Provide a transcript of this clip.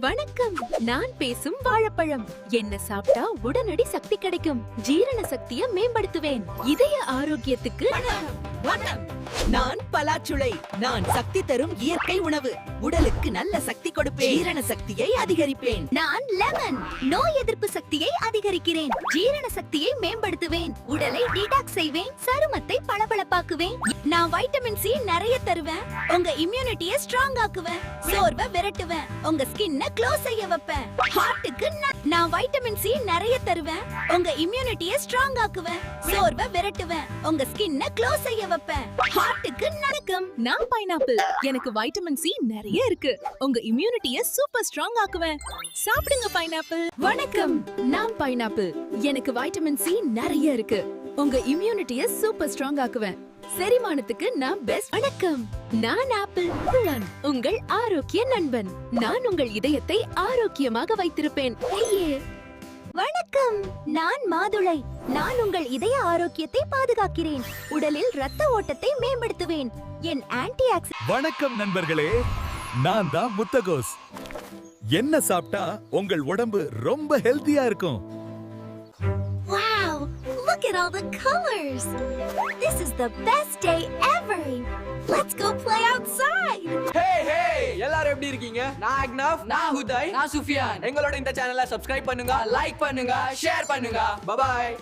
வணக்கம். நான் பேசும் வாழைப்பழம். என்ன சாப்பிட்டா உடனடி சக்தி கிடைக்கும். ஜீரண சக்தியை மேம்படுத்துவேன். இதய ஆரோக்கியத்துக்கு நான் பலாச்சுளை. நான் சக்தி தரும் இயற்கை உணவு. உடலுக்கு நல்ல சக்தி கொடுப்பேன். ஜீரண சக்தியை அதிகரிப்பேன். நான் லெமன். நோய் எதிர்ப்பு சக்தியை அதிகரிக்கிறேன். ஜீரண சக்தியை மேம்படுத்துவேன். உடலை டீடாக்ஸ் செய்வேன். சருமத்தை பளபளப்பாக்குவேன். நான் வைட்டமின் சி நிறைய தருவேன். உங்க இம்யூனிட்டியை ஸ்ட்ராங் ஆக்குவேன். சோர்வை விரட்டுவேன். உங்க ஸ்கின்னை க்ளோஸ் செய்ய வைப்பேன். ஹார்ட்டுக்கு நான் வைட்டமின் சி நிறைய தருவேன். உங்க இம்யூனிட்டியை ஸ்ட்ராங் ஆக்குவேன். சோர்வை விரட்டுவேன். உங்க ஸ்கின்னை க்ளோஸ் செய்ய வைப்பேன். ஹார்ட்டுக்கு நடக்கும். நான் பைனாப்பிள். எனக்கு வைட்டமின் சி நிறைய இருக்கு. உங்க இம்யூனிட்டியை சூப்பர் ஸ்ட்ராங் ஆக்குவேன். சாப்பிடுங்க பைனாப்பிள். வணக்கம். நான் பைனாப்பிள். எனக்கு வைட்டமின் சி நிறைய இருக்கு. உங்க இம்யூனிட்டியை சூப்பர் ஸ்ட்ராங் ஆக்குவேன். செரிமானத்துக்கு நான் பெஸ்ட். வணக்கம். நான் ஆப்பிள். உங்கள் ஆரோக்கிய நண்பன். நான் உங்கள் இதயத்தை ஆரோக்கியமாக வைத்திருப்பேன். வணக்கம். நான் மாதுளை. நான் உங்கள் இதய ஆரோக்கியத்தை பாதுகாக்கிறேன். உடலில் ரத்த ஓட்டத்தை மேம்படுத்துவேன். என் ஆன்டி ஆக்சிடென்ட். வணக்கம் நண்பர்களே, நான் தான் முத்தகோஸ். என்ன சாப்பிட்டா உங்கள் உடம்பு ரொம்ப ஹெல்தியா இருக்கும். Wow! Look at all the colors. This is the best day ever. Let's go play outside. Hey, எல்லாரும் எப்படி இருக்கீங்க? நான் அக்னஃப், நான் ஹுதை, நான் சுஃபியான். எங்களோட இந்த சேனலை சப்ஸ்கிரைப் பண்ணுங்க, லைக் பண்ணுங்க, ஷேர் பண்ணுங்க. Bye by.